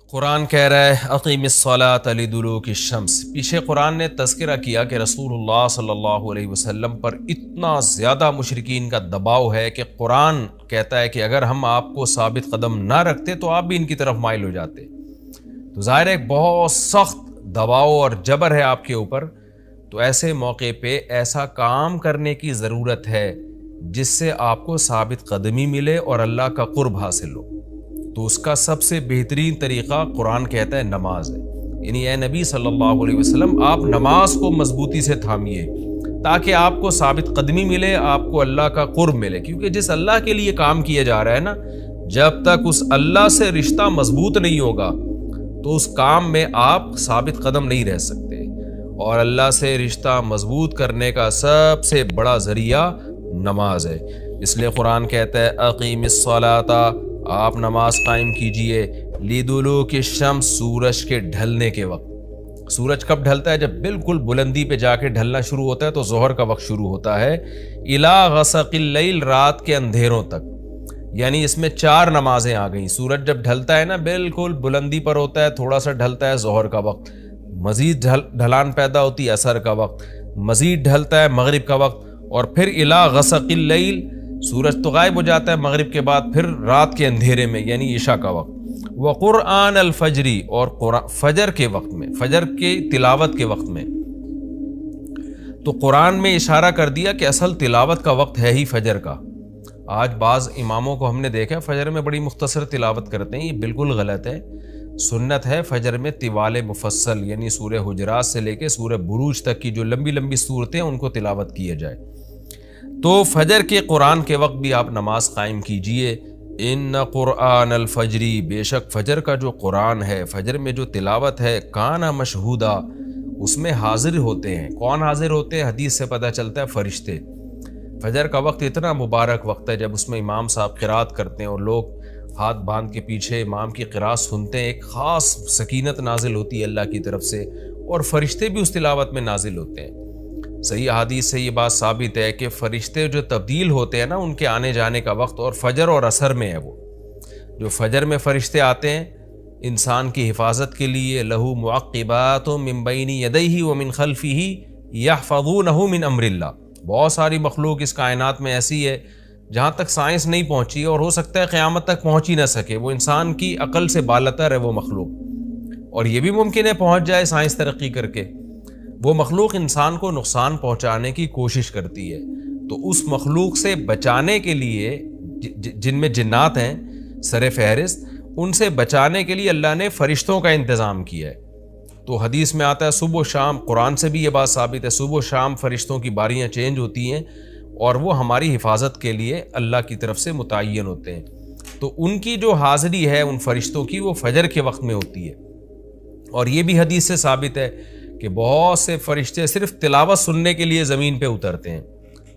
قرآن کہہ رہا ہے اقیم الصلاۃ لدلوک الشمس۔ پیچھے قرآن نے تذکرہ کیا کہ رسول اللہ صلی اللہ علیہ وسلم پر اتنا زیادہ مشرکین کا دباؤ ہے کہ قرآن کہتا ہے کہ اگر ہم آپ کو ثابت قدم نہ رکھتے تو آپ بھی ان کی طرف مائل ہو جاتے۔ تو ظاہر ہے ایک بہت سخت دباؤ اور جبر ہے آپ کے اوپر، تو ایسے موقع پہ ایسا کام کرنے کی ضرورت ہے جس سے آپ کو ثابت قدمی ملے اور اللہ کا قرب حاصل ہو۔ تو اس کا سب سے بہترین طریقہ قرآن کہتا ہے نماز ہے، یعنی اے نبی صلی اللہ علیہ وسلم آپ نماز کو مضبوطی سے تھامیے تاکہ آپ کو ثابت قدمی ملے، آپ کو اللہ کا قرب ملے، کیونکہ جس اللہ کے لیے کام کیا جا رہا ہے نا، جب تک اس اللہ سے رشتہ مضبوط نہیں ہوگا تو اس کام میں آپ ثابت قدم نہیں رہ سکتے۔ اور اللہ سے رشتہ مضبوط کرنے کا سب سے بڑا ذریعہ نماز ہے، اس لیے قرآن کہتا ہے اقیم الصلاۃ، آپ نماز قائم کیجئے لدلوک الشمس، سورج کے ڈھلنے کے وقت۔ سورج کب ڈھلتا ہے؟ جب بالکل بلندی پہ جا کے ڈھلنا شروع ہوتا ہے تو ظہر کا وقت شروع ہوتا ہے، الی غسق اللیل، رات کے اندھیروں تک، یعنی اس میں 4 نمازیں آ گئیں۔ سورج جب ڈھلتا ہے نا بالکل بلندی پر ہوتا ہے، تھوڑا سا ڈھلتا ہے ظہر کا وقت، مزید ڈھلان پیدا ہوتی ہے عصر کا وقت، مزید ڈھلتا ہے مغرب کا وقت، اور پھر الی غسق اللیل، سورج تو غائب ہو جاتا ہے مغرب کے بعد، پھر رات کے اندھیرے میں یعنی عشاء کا وقت، وقرآن الفجری، اور فجر کے وقت میں، فجر کی تلاوت کے وقت میں۔ تو قرآن میں اشارہ کر دیا کہ اصل تلاوت کا وقت ہے ہی فجر کا۔ آج بعض اماموں کو ہم نے دیکھا فجر میں بڑی مختصر تلاوت کرتے ہیں، یہ بالکل غلط ہے۔ سنت ہے فجر میں طوال مفصل، یعنی سورہ حجرات سے لے کے سورہ بروج تک کی جو لمبی لمبی صورتیں ان کو تلاوت کیا جائے۔ تو فجر کے قرآن کے وقت بھی آپ نماز قائم کیجئے۔ ان قرآن الفجری، بے شک فجر کا جو قرآن ہے، فجر میں جو تلاوت ہے، کان مشہودا، اس میں حاضر ہوتے ہیں۔ کون حاضر ہوتے ہیں؟ حدیث سے پتہ چلتا ہے فرشتے۔ فجر کا وقت اتنا مبارک وقت ہے جب اس میں امام صاحب قرات کرتے ہیں اور لوگ ہاتھ باندھ کے پیچھے امام کی قرات سنتے ہیں، ایک خاص سکینت نازل ہوتی ہے اللہ کی طرف سے، اور فرشتے بھی اس تلاوت میں نازل ہوتے ہیں۔ صحیح احادیث سے یہ بات ثابت ہے کہ فرشتے جو تبدیل ہوتے ہیں نا، ان کے آنے جانے کا وقت اور فجر اور عصر میں ہے۔ وہ جو فجر میں فرشتے آتے ہیں انسان کی حفاظت کے لیے، لہو معقبات من بین یدیہ ومن خلفہ یحفظونہ من امر اللہ، بہت ساری مخلوق اس کائنات میں ایسی ہے جہاں تک سائنس نہیں پہنچی اور ہو سکتا ہے قیامت تک پہنچ ہی نہ سکے، وہ انسان کی عقل سے بالاتر ہے وہ مخلوق، اور یہ بھی ممکن ہے پہنچ جائے سائنس ترقی کر کے۔ وہ مخلوق انسان کو نقصان پہنچانے کی کوشش کرتی ہے، تو اس مخلوق سے بچانے کے لیے جن میں جنات ہیں سر فہرست، ان سے بچانے کے لیے اللہ نے فرشتوں کا انتظام کیا ہے۔ تو حدیث میں آتا ہے صبح و شام، قرآن سے بھی یہ بات ثابت ہے، صبح و شام فرشتوں کی باریاں چینج ہوتی ہیں اور وہ ہماری حفاظت کے لیے اللہ کی طرف سے متعین ہوتے ہیں۔ تو ان کی جو حاضری ہے ان فرشتوں کی، وہ فجر کے وقت میں ہوتی ہے۔ اور یہ بھی حدیث سے ثابت ہے کہ بہت سے فرشتے صرف تلاوت سننے کے لیے زمین پہ اترتے ہیں۔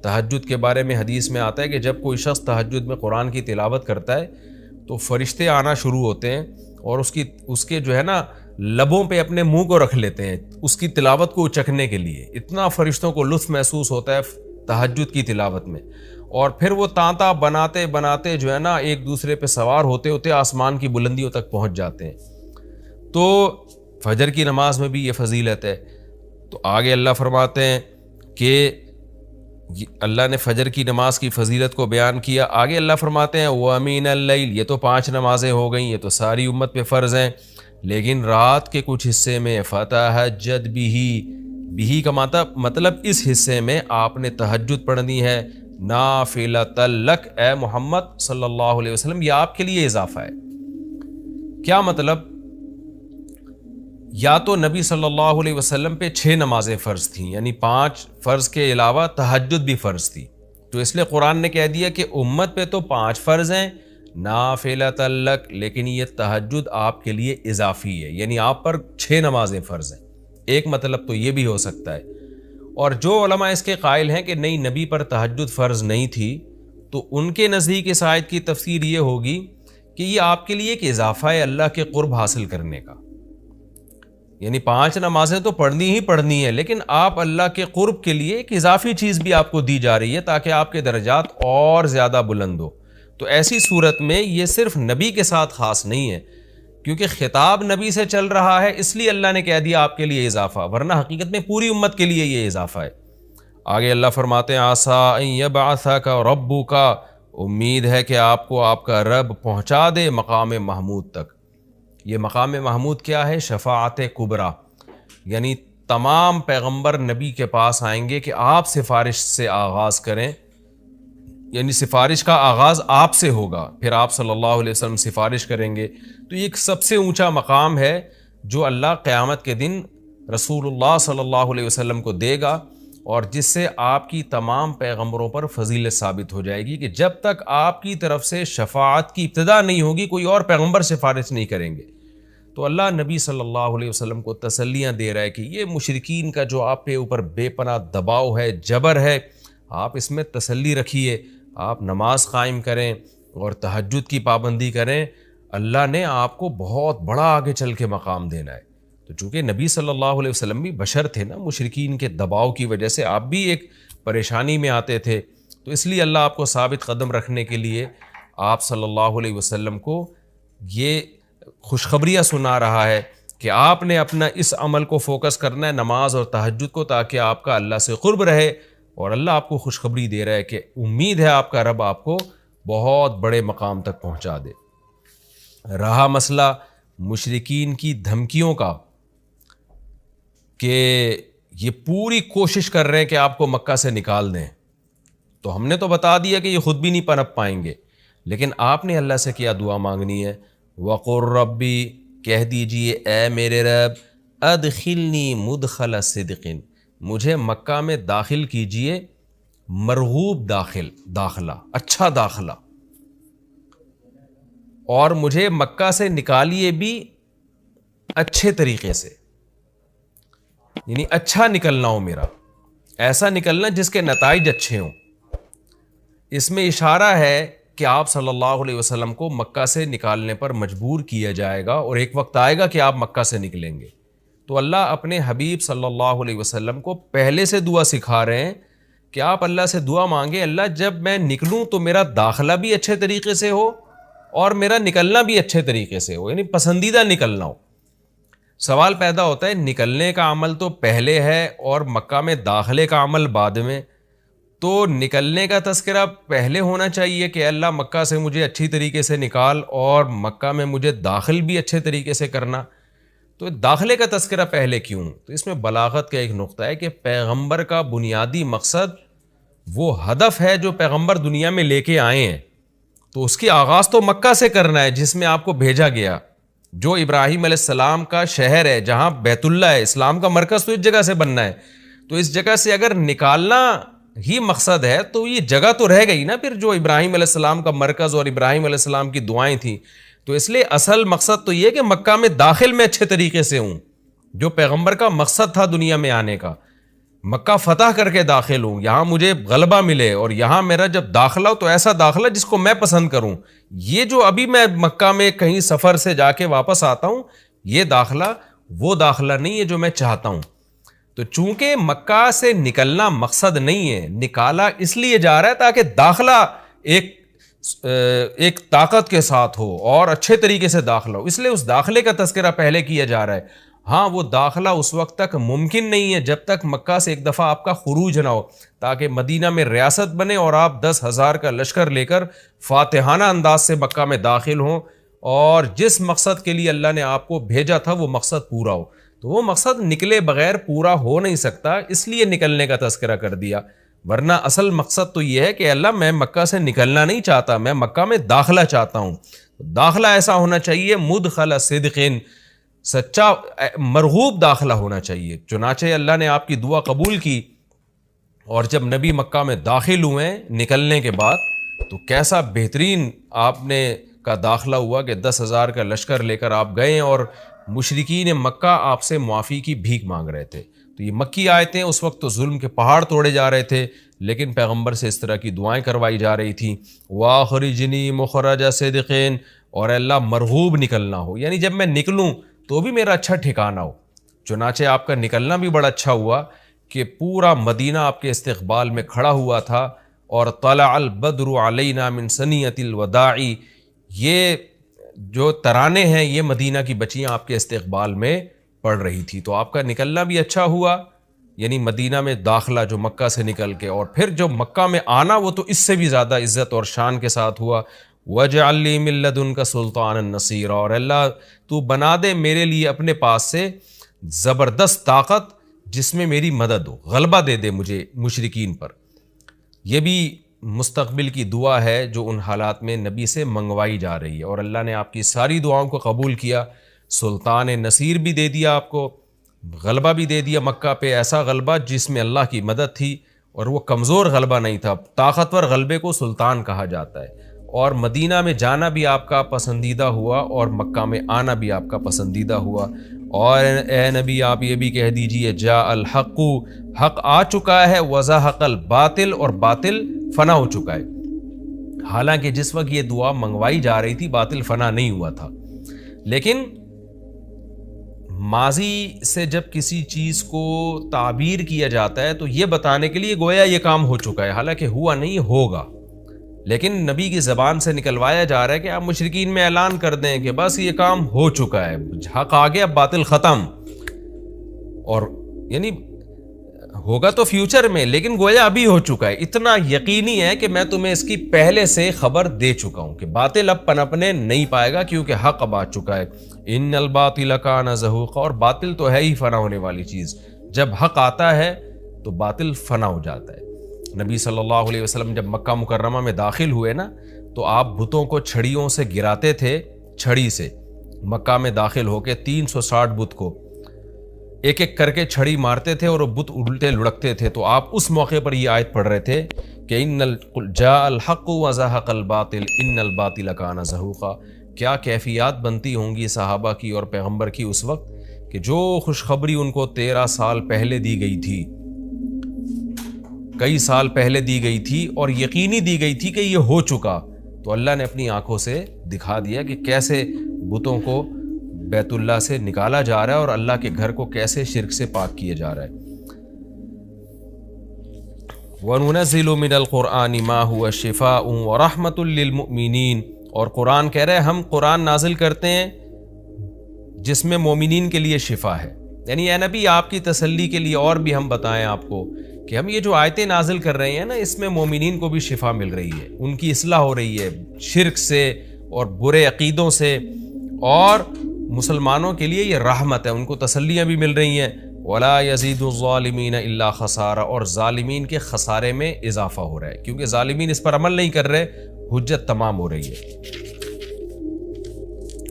تہجد کے بارے میں حدیث میں آتا ہے کہ جب کوئی شخص تہجد میں قرآن کی تلاوت کرتا ہے تو فرشتے آنا شروع ہوتے ہیں اور اس کے جو ہے نا لبوں پہ اپنے منہ کو رکھ لیتے ہیں اس کی تلاوت کو اچکنے کے لیے۔ اتنا فرشتوں کو لطف محسوس ہوتا ہے تہجد کی تلاوت میں، اور پھر وہ تانتا بناتے بناتے جو ہے نا ایک دوسرے پہ سوار ہوتے ہوتے آسمان کی بلندیوں تک پہنچ جاتے ہیں۔ تو فجر کی نماز میں بھی یہ فضیلت ہے۔ تو آگے اللہ فرماتے ہیں کہ اللہ نے فجر کی نماز کی فضیلت کو بیان کیا، آگے اللہ فرماتے ہیں وَمِنَ اللَّيْلِ، یہ تو 5 نمازیں ہو گئیں، یہ تو ساری امت پہ فرض ہیں، لیکن رات کے کچھ حصے میں فَتَہَجَّدْ بِهِ کا مطلب اس حصے میں آپ نے تہجد پڑھنی ہے، نافلۃ لک، اے محمد صلی اللہ علیہ وسلم، یہ آپ کے لیے اضافہ ہے۔ کیا مطلب؟ یا تو نبی صلی اللہ علیہ وسلم پہ 6 نمازیں فرض تھیں، یعنی 5 فرض کے علاوہ تہجد بھی فرض تھی، تو اس لیے قرآن نے کہہ دیا کہ امت پہ تو 5 فرض ہیں نافلۃ لک، لیکن یہ تہجد آپ کے لیے اضافی ہے، یعنی آپ پر 6 نمازیں فرض ہیں۔ ایک مطلب تو یہ بھی ہو سکتا ہے، اور جو علماء اس کے قائل ہیں کہ نہیں نبی پر تہجد فرض نہیں تھی، تو ان کے نزدیک اس آیت کی تفسیر یہ ہوگی کہ یہ آپ کے لیے ایک اضافہ ہے اللہ کے قرب حاصل کرنے کا، یعنی 5 نمازیں تو پڑھنی ہی پڑھنی ہے، لیکن آپ اللہ کے قرب کے لیے ایک اضافی چیز بھی آپ کو دی جا رہی ہے تاکہ آپ کے درجات اور زیادہ بلند ہو۔ تو ایسی صورت میں یہ صرف نبی کے ساتھ خاص نہیں ہے، کیونکہ خطاب نبی سے چل رہا ہے اس لیے اللہ نے کہہ دیا آپ کے لیے اضافہ، ورنہ حقیقت میں پوری امت کے لیے یہ اضافہ ہے۔ آگے اللہ فرماتے ہیں عسیٰ ان یبعثک ربک، امید ہے کہ آپ کو آپ کا رب پہنچا دے مقام محمود تک۔ یہ مقام محمود کیا ہے؟ شفاعت کبریٰ، یعنی تمام پیغمبر نبی کے پاس آئیں گے کہ آپ سفارش سے آغاز کریں، یعنی سفارش کا آغاز آپ سے ہوگا، پھر آپ صلی اللہ علیہ وسلم سفارش کریں گے۔ تو یہ ایک سب سے اونچا مقام ہے جو اللہ قیامت کے دن رسول اللہ صلی اللہ علیہ وسلم کو دے گا، اور جس سے آپ کی تمام پیغمبروں پر فضیلت ثابت ہو جائے گی کہ جب تک آپ کی طرف سے شفاعت کی ابتدا نہیں ہوگی کوئی اور پیغمبر سفارش نہیں کریں گے۔ تو اللہ نبی صلی اللہ علیہ وسلم کو تسلیاں دے رہا ہے کہ یہ مشرکین کا جو آپ کے اوپر بے پناہ دباؤ ہے، جبر ہے، آپ اس میں تسلی رکھیے، آپ نماز قائم کریں اور تہجد کی پابندی کریں، اللہ نے آپ کو بہت بڑا آگے چل کے مقام دینا ہے۔ تو چونکہ نبی صلی اللہ علیہ وسلم بھی بشر تھے نا، مشرکین کے دباؤ کی وجہ سے آپ بھی ایک پریشانی میں آتے تھے، تو اس لیے اللہ آپ کو ثابت قدم رکھنے کے لیے آپ صلی اللہ علیہ وسلم کو یہ خوشخبریاں سنا رہا ہے کہ آپ نے اپنا اس عمل کو فوکس کرنا ہے، نماز اور تہجد کو، تاکہ آپ کا اللہ سے قرب رہے، اور اللہ آپ کو خوشخبری دے رہا ہے کہ امید ہے آپ کا رب آپ کو بہت بڑے مقام تک پہنچا دے۔ رہا مسئلہ مشرکین کی دھمکیوں کا کہ یہ پوری کوشش کر رہے ہیں کہ آپ کو مکہ سے نکال دیں، تو ہم نے تو بتا دیا کہ یہ خود بھی نہیں پنپ پائیں گے، لیکن آپ نے اللہ سے کیا دعا مانگنی ہے؟ وقر ربی، کہہ دیجئے اے میرے رب، ادخلنی مدخل صدق، مجھے مکہ میں داخل کیجئے مرغوب داخلہ، اچھا داخلہ، اور مجھے مکہ سے نکالیے بھی اچھے طریقے سے، یعنی اچھا نکلنا ہو میرا، ایسا نکلنا جس کے نتائج اچھے ہوں۔ اس میں اشارہ ہے کہ آپ صلی اللہ علیہ وسلم کو مکہ سے نکالنے پر مجبور کیا جائے گا، اور ایک وقت آئے گا کہ آپ مکہ سے نکلیں گے۔ تو اللہ اپنے حبیب صلی اللہ علیہ وسلم کو پہلے سے دعا سکھا رہے ہیں کہ آپ اللہ سے دعا مانگے، اللہ جب میں نکلوں تو میرا داخلہ بھی اچھے طریقے سے ہو اور میرا نکلنا بھی اچھے طریقے سے ہو، یعنی پسندیدہ نکلنا ہو۔ سوال پیدا ہوتا ہے نکلنے کا عمل تو پہلے ہے اور مکہ میں داخلے کا عمل بعد میں، تو نکلنے کا تذکرہ پہلے ہونا چاہیے کہ اللہ مکہ سے مجھے اچھی طریقے سے نکال، اور مکہ میں مجھے داخل بھی اچھے طریقے سے کرنا، تو داخلے کا تذکرہ پہلے کیوں؟ تو اس میں بلاغت کا ایک نقطہ ہے کہ پیغمبر کا بنیادی مقصد وہ ہدف ہے جو پیغمبر دنیا میں لے کے آئے ہیں، تو اس کی آغاز تو مکہ سے کرنا ہے جس میں آپ کو بھیجا گیا، جو ابراہیم علیہ السلام کا شہر ہے، جہاں بیت اللہ ہے، اسلام کا مرکز تو اس جگہ سے بننا ہے۔ تو اس جگہ سے اگر نکالنا ہی مقصد ہے تو یہ جگہ تو رہ گئی نا پھر، جو ابراہیم علیہ السلام کا مرکز اور ابراہیم علیہ السلام کی دعائیں تھیں۔ تو اس لیے اصل مقصد تو یہ کہ مکہ میں داخل میں اچھے طریقے سے ہوں، جو پیغمبر کا مقصد تھا دنیا میں آنے کا، مکہ فتح کر کے داخل ہوں، یہاں مجھے غلبہ ملے، اور یہاں میرا جب داخلہ ہو تو ایسا داخلہ جس کو میں پسند کروں۔ یہ جو ابھی میں مکہ میں کہیں سفر سے جا کے واپس آتا ہوں، یہ داخلہ وہ داخلہ نہیں ہے جو میں چاہتا ہوں۔ تو چونکہ مکہ سے نکلنا مقصد نہیں ہے، نکالا اس لیے جا رہا ہے تاکہ داخلہ ایک طاقت کے ساتھ ہو اور اچھے طریقے سے داخلہ ہو، اس لیے اس داخلے کا تذکرہ پہلے کیا جا رہا ہے۔ ہاں وہ داخلہ اس وقت تک ممکن نہیں ہے جب تک مکہ سے ایک دفعہ آپ کا خروج نہ ہو، تاکہ مدینہ میں ریاست بنے اور آپ 10,000 کا لشکر لے کر فاتحانہ انداز سے مکہ میں داخل ہوں، اور جس مقصد کے لیے اللہ نے آپ کو بھیجا تھا وہ مقصد پورا ہو۔ تو وہ مقصد نکلے بغیر پورا ہو نہیں سکتا، اس لیے نکلنے کا تذکرہ کر دیا، ورنہ اصل مقصد تو یہ ہے کہ اللہ میں مکہ سے نکلنا نہیں چاہتا، میں مکہ میں داخلہ چاہتا ہوں۔ داخلہ ایسا ہونا چاہیے مدخل صدق، سچا مرغوب داخلہ ہونا چاہیے۔ چنانچہ اللہ نے آپ کی دعا قبول کی، اور جب نبی مکہ میں داخل ہوئے نکلنے کے بعد تو کیسا بہترین آپ نے کا داخلہ ہوا کہ 10,000 کا لشکر لے کر آپ گئے، اور مشرکین مکہ آپ سے معافی کی بھیک مانگ رہے تھے۔ تو یہ مکی آیتیں اس وقت تو ظلم کے پہاڑ توڑے جا رہے تھے، لیکن پیغمبر سے اس طرح کی دعائیں کروائی جا رہی تھیں، وَأَخْرِجْنِي مُخْرَجَ صِدْقٍ، اور اللہ مرغوب نکلنا ہو، یعنی جب میں نکلوں تو بھی میرا اچھا ٹھکانہ ہو۔ چنانچہ آپ کا نکلنا بھی بڑا اچھا ہوا کہ پورا مدینہ آپ کے استقبال میں کھڑا ہوا تھا، اور طلع البدر علینا من ثنیۃ الوداع، یہ جو ترانے ہیں یہ مدینہ کی بچیاں آپ کے استقبال میں پڑھ رہی تھی. تو آپ کا نکلنا بھی اچھا ہوا، یعنی مدینہ میں داخلہ جو مکہ سے نکل کے، اور پھر جو مکہ میں آنا وہ تو اس سے بھی زیادہ عزت اور شان کے ساتھ ہوا. وَاجْعَلْ لِي مِن لَّدُنْكَ سُلْطَانًا نَصِيرًا، اور اللہ تو بنا دے میرے لیے اپنے پاس سے زبردست طاقت جس میں میری مدد ہو، غلبہ دے دے مجھے مشرکین پر. یہ بھی مستقبل کی دعا ہے جو ان حالات میں نبی سے منگوائی جا رہی ہے، اور اللہ نے آپ کی ساری دعاؤں کو قبول کیا. سلطان نصیر بھی دے دیا آپ کو، غلبہ بھی دے دیا مکہ پہ، ایسا غلبہ جس میں اللہ کی مدد تھی، اور وہ کمزور غلبہ نہیں تھا. طاقتور غلبے کو سلطان کہا جاتا ہے. اور مدینہ میں جانا بھی آپ کا پسندیدہ ہوا، اور مکہ میں آنا بھی آپ کا پسندیدہ ہوا. اور اے نبی آپ یہ بھی کہہ دیجئے جاء الحق، حق آ چکا ہے، وزہق الباطل، اور باطل فنا ہو چکا ہے. حالانکہ جس وقت یہ دعا منگوائی جا رہی تھی باطل فنا نہیں ہوا تھا. لیکن ماضی سے جب کسی چیز کو تعبیر کیا جاتا ہے تو یہ بتانے کے لیے گویا یہ کام ہو چکا ہے، حالانکہ ہوا نہیں، ہوگا. لیکن نبی کی زبان سے نکلوایا جا رہا ہے کہ آپ مشرکین میں اعلان کر دیں کہ بس یہ کام ہو چکا ہے، حق آ گیا، باطل ختم. اور یعنی ہوگا تو فیوچر میں، لیکن گویا ابھی ہو چکا ہے. اتنا یقینی ہے کہ میں تمہیں اس کی پہلے سے خبر دے چکا ہوں کہ باطل اب پنپنے نہیں پائے گا، کیونکہ حق اب آ چکا ہے. ان الباطل کان زہوقا، اور باطل تو ہے ہی فنا ہونے والی چیز. جب حق آتا ہے تو باطل فنا ہو جاتا ہے. نبی صلی اللہ علیہ وسلم جب مکہ مکرمہ میں داخل ہوئے نا، تو آپ بتوں کو چھڑیوں سے گراتے تھے، چھڑی سے. مکہ میں داخل ہو کے 360 بت کو ایک ایک کر کے چھڑی مارتے تھے، اور وہ بت الٹے لڑکتے تھے. تو آپ اس موقع پر یہ آیت پڑھ رہے تھے کہ جاء الحق وزہق الباطل ان الباطل کان زہوقا. کیا کیفیات بنتی ہوں گی صحابہ کی اور پیغمبر کی اس وقت کہ جو خوشخبری ان کو 13 سال پہلے دی گئی تھی، کئی سال پہلے دی گئی تھی، اور یقینی دی گئی تھی کہ یہ ہو چکا، تو اللہ نے اپنی آنکھوں سے دکھا دیا کہ کیسے بتوں کو بیت اللہ سے نکالا جا رہا ہے، اور اللہ کے گھر کو کیسے شرک سے پاک کیا جا رہا ہے. وَنُنَزِّلُ مِنَ الْقُرْآنِ مَا هُوَ شِفَاءٌ وَرَحْمَةٌ لِّلْمُؤْمِنِينَ، اور قرآن کہہ رہے ہیں ہم قرآن نازل کرتے ہیں جس میں مومنین کے لیے شفا ہے. یعنی اے نبی آپ کی تسلی کے لیے اور بھی ہم بتائیں آپ کو کہ ہم یہ جو آیتیں نازل کر رہے ہیں نا، اس میں مومنین کو بھی شفا مل رہی ہے، ان کی اصلاح ہو رہی ہے شرک سے اور برے عقیدوں سے، اور مسلمانوں کے لیے یہ رحمت ہے، ان کو تسلیاں بھی مل رہی ہیں. وَلَا يَزِيدُ الظَّالِمِينَ إِلَّا خَسَارًا، اور ظالمین کے خسارے میں اضافہ ہو رہا ہے، کیونکہ ظالمین اس پر عمل نہیں کر رہے، حجت تمام ہو رہی ہے.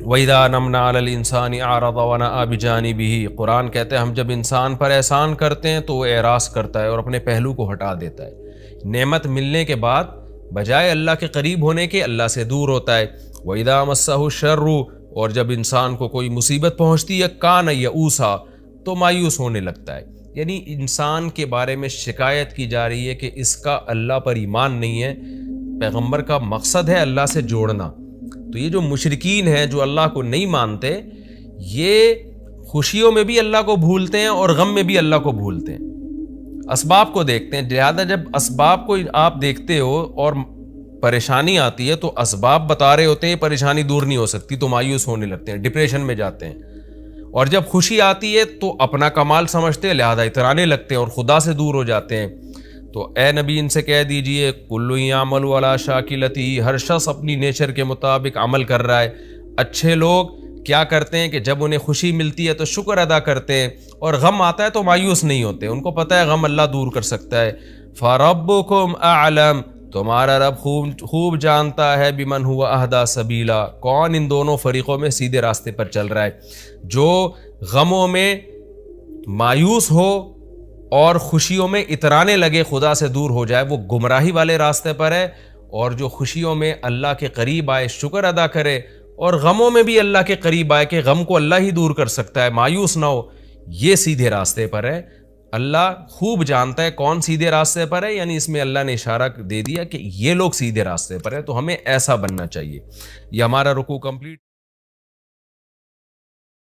وَإِذَا نَمْنَا عَلَى الْإِنسَانِ أَعْرَضَ وَنَأَىٰ بِجَانِبِهِ، قرآن کہتے ہیں ہم جب انسان پر احسان کرتے ہیں تو وہ اعراض کرتا ہے اور اپنے پہلو کو ہٹا دیتا ہے. نعمت ملنے کے بعد بجائے اللہ کے قریب ہونے کے اللہ سے دور ہوتا ہے. وَإِذَا مَسَّهُ الشَّرُّ، اور جب انسان کو کوئی مصیبت پہنچتی ہے کان یئوسا، تو مایوس ہونے لگتا ہے. یعنی انسان کے بارے میں شکایت کی جا رہی ہے کہ اس کا اللہ پر ایمان نہیں ہے. پیغمبر کا مقصد ہے اللہ سے جوڑنا. تو یہ جو مشرکین ہیں جو اللہ کو نہیں مانتے، یہ خوشیوں میں بھی اللہ کو بھولتے ہیں اور غم میں بھی اللہ کو بھولتے ہیں، اسباب کو دیکھتے ہیں. لہذا جب اسباب کو آپ دیکھتے ہو اور پریشانی آتی ہے تو اسباب بتا رہے ہوتے ہیں پریشانی دور نہیں ہو سکتی، تو مایوس ہونے لگتے ہیں، ڈپریشن میں جاتے ہیں. اور جب خوشی آتی ہے تو اپنا کمال سمجھتے ہیں، لہذا اترانے لگتے ہیں اور خدا سے دور ہو جاتے ہیں. تو اے نبی ان سے کہہ دیجئے کل یعمل علی شاکلتہ، ہر شخص اپنی نیچر کے مطابق عمل کر رہا ہے. اچھے لوگ کیا کرتے ہیں کہ جب انہیں خوشی ملتی ہے تو شکر ادا کرتے ہیں، اور غم آتا ہے تو مایوس نہیں ہوتے، ان کو پتہ ہے غم اللہ دور کر سکتا ہے. فربکم اعلم، تمہارا رب خوب جانتا ہے بمن هو اہدی سبیلا، کون ان دونوں فریقوں میں سیدھے راستے پر چل رہا ہے. جو غموں میں مایوس ہو اور خوشیوں میں اترانے لگے، خدا سے دور ہو جائے، وہ گمراہی والے راستے پر ہے. اور جو خوشیوں میں اللہ کے قریب آئے، شکر ادا کرے، اور غموں میں بھی اللہ کے قریب آئے کہ غم کو اللہ ہی دور کر سکتا ہے، مایوس نہ ہو، یہ سیدھے راستے پر ہے. اللہ خوب جانتا ہے کون سیدھے راستے پر ہے، یعنی اس میں اللہ نے اشارہ دے دیا کہ یہ لوگ سیدھے راستے پر ہے، تو ہمیں ایسا بننا چاہیے. یہ ہمارا رکوع کمپلیٹ.